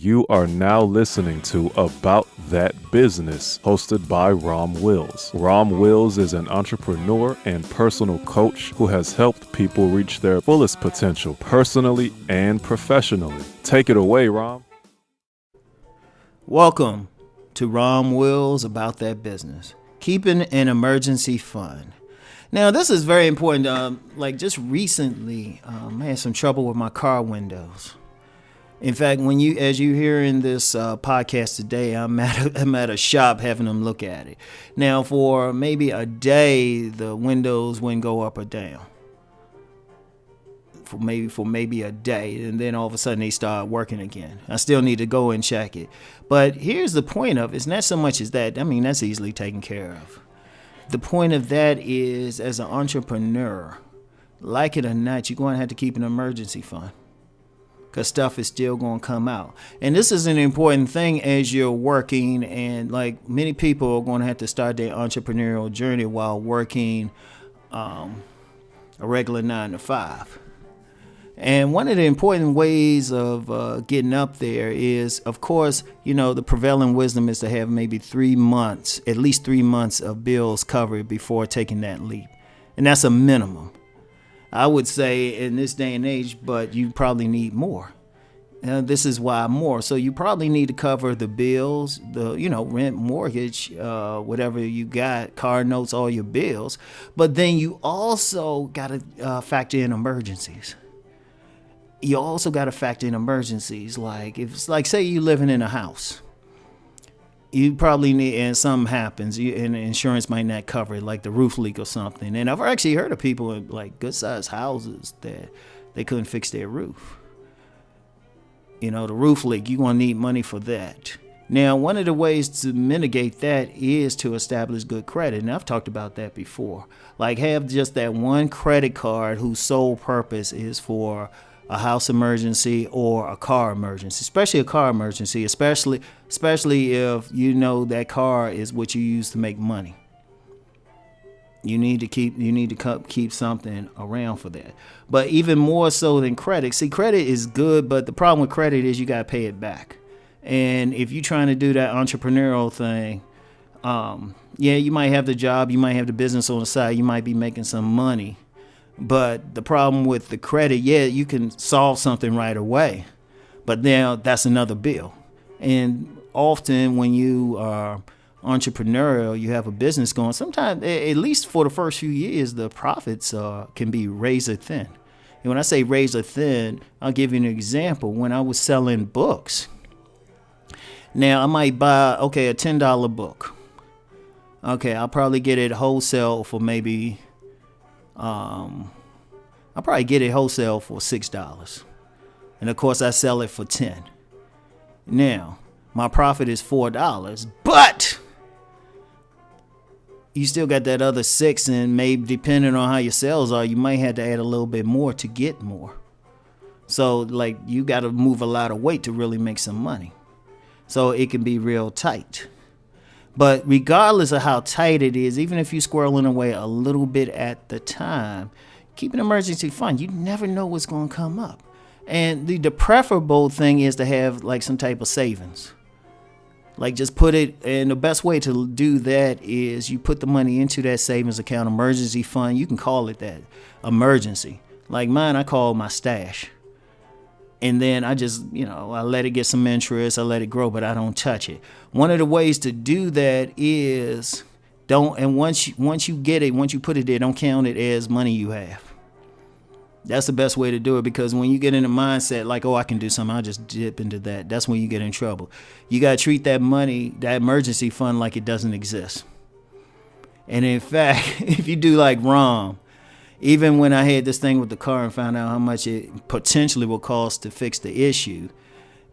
You are now listening to About That Business, hosted by Rom Wills. Rom Wills is an entrepreneur and personal coach who has helped people reach their fullest potential personally and professionally. Take it away, Rom. Welcome to Rom Wills About That Business, keeping an emergency fund. Now, this is very important. Just recently, I had some trouble with my car windows. In fact, as you hear in this podcast today, I'm at a shop having them look at it. Now, for maybe a day, the windows wouldn't go up or down. For maybe a day, and then all of a sudden they start working again. I still need to go and check it. But here's the point of it. It's not so much as that. I mean, that's easily taken care of. The point of that is, as an entrepreneur, like it or not, you're going to have to keep an emergency fund, because stuff is still going to come out. And this is an important thing as you're working, and like many people are going to have to start their entrepreneurial journey while working a regular 9 to 5. And one of the important ways of getting up there is, of course, the prevailing wisdom is to have maybe at least 3 months of bills covered before taking that leap. And that's a minimum. I would say in this day and age, but you probably need more. This is why more. So you probably need to cover the bills, the rent, mortgage, whatever you got, car notes, all your bills. But then you also got to factor in emergencies. You also got to factor in emergencies. Like if it's like, say you living in a house, you probably need, and something happens, and insurance might not cover it, like the roof leak or something. And I've actually heard of people in like good sized houses that they couldn't fix their roof. The roof leak, you're going to need money for that. Now, one of the ways to mitigate that is to establish good credit. And I've talked about that before. Like have just that one credit card whose sole purpose is for a house emergency or a car emergency, especially a car emergency, especially if that car is what you use to make money. You need to keep something around for that. But even more so than credit. See, credit is good, but the problem with credit is you got to pay it back. And if you're trying to do that entrepreneurial thing, you might have the job, you might have the business on the side, you might be making some money. But the problem with the credit, you can solve something right away, but now that's another bill. And often when you are entrepreneurial, you have a business going, sometimes, at least for the first few years, the profits can be razor thin. And when I say razor thin, I'll give you an example. When I was selling books, now I might buy, a $10 book. I'll probably get it wholesale for maybe... I'll probably get it wholesale for $6. And of course I sell it for $10. Now, my profit is $4, but you still got that other $6, and maybe depending on how your sales are, you might have to add a little bit more to get more. So you got to move a lot of weight to really make some money. So it can be real tight. But regardless of how tight it is, even if you're squirreling away a little bit at the time, keep an emergency fund. You never know what's going to come up. And the preferable thing is to have some type of savings. Just put it, and the best way to do that is you put the money into that savings account, emergency fund. You can call it that, emergency. Like mine, I call my stash. And then I just, I let it get some interest, I let it grow, but I don't touch it. One of the ways to do that is once you get it, once you put it there, don't count it as money you have. That's the best way to do it, because when you get in the mindset like, I can do something, I'll just dip into that. That's when you get in trouble. You got to treat that money, that emergency fund, like it doesn't exist. And in fact, if you do like Rom, even when I had this thing with the car and found out how much it potentially will cost to fix the issue,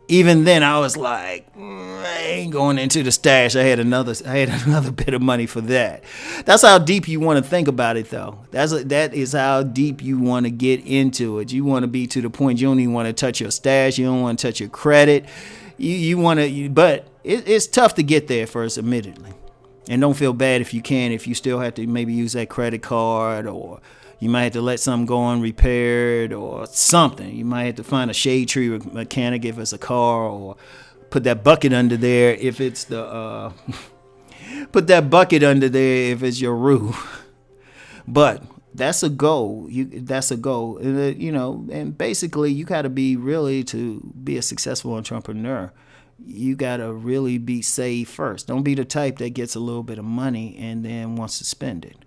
even then I was like, I ain't going into the stash. I had another bit of money for that. That's how deep you want to think about it, though. That is how deep you want to get into it. You want to be to the point you don't even want to touch your stash. You don't want to touch your credit. You want to, but it's tough to get there first, admittedly. And don't feel bad if you can, if you still have to maybe use that credit card or You might have to let something go unrepaired or something. You might have to find a shade tree mechanic if it's a car, or put that bucket under there if it's the put that bucket under there if it's your roof. But that's a goal. That's a goal. And basically you got to be, really, to be a successful entrepreneur, you got to really be saved first. Don't be the type that gets a little bit of money and then wants to spend it.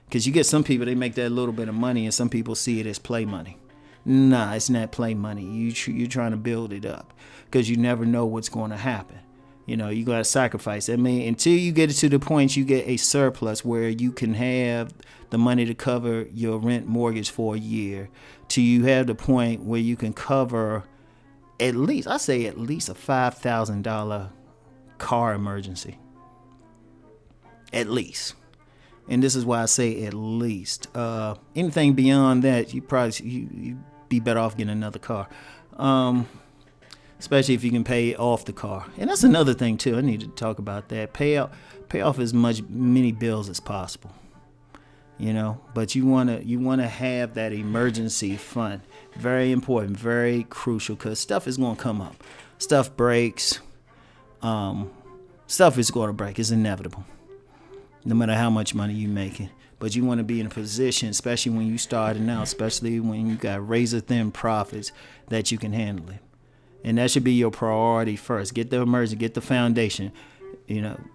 Because you get some people, they make that little bit of money, and some people see it as play money. Nah, it's not play money. You're trying to build it up, because you never know what's going to happen. You got to sacrifice. I mean, until you get it to the point you get a surplus where you can have the money to cover your rent mortgage for a year, till you have the point where you can cover at least a $5,000 car emergency. At least. And this is why I say at least. Anything beyond that, you'd be better off getting another car. Especially if you can pay off the car. And that's another thing too. I need to talk about that. Pay off as many bills as possible. But you wanna have that emergency fund. Very important, very crucial, because stuff is gonna come up. Stuff breaks. Stuff is gonna break. It's inevitable. No matter how much money you're making. But you want to be in a position, especially when you starting out, especially when you got razor thin profits, that you can handle it. And that should be your priority first. Get the emergency, get the foundation.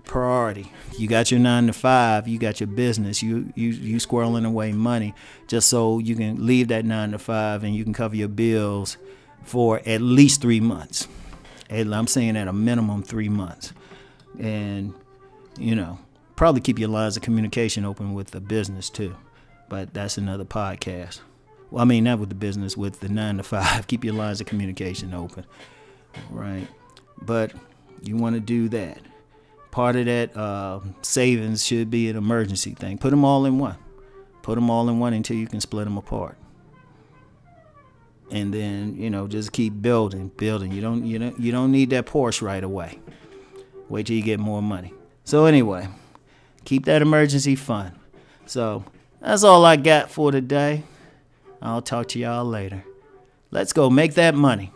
Priority. You got your 9 to 5, you got your business, you squirreling away money just so you can leave that 9 to 5 and you can cover your bills for at least 3 months. And I'm saying at a minimum 3 months. And, probably keep your lines of communication open with the business too. But that's another podcast. Well, I mean, not with the business, with the 9 to 5. Keep your lines of communication open. Right. But you want to do that. Part of that savings should be an emergency thing. Put them all in one. Put them all in one until you can split them apart. And then, just keep building. You don't need that Porsche right away. Wait till you get more money. So anyway, keep that emergency fund. So that's all I got for today. I'll talk to y'all later. Let's go make that money.